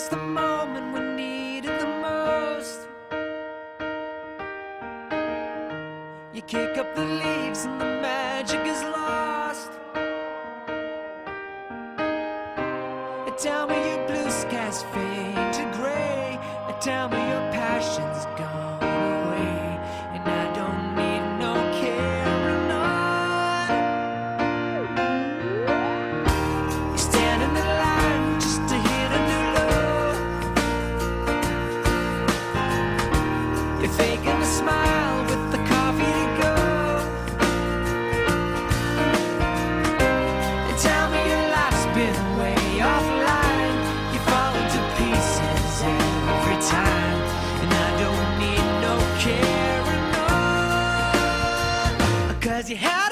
just the moment we needed the most. You kick up the leaves and the magic is lost. Tell me your blue skies fade to gray, and tell me your passion's gone away, and I don't need no carrying on. You stand in the line just to hit a new low. You're faking a smile with the coffee to go. And tell me your life's been way offline. You fall into pieces every time, and I don't need no carrying on, 'cause you had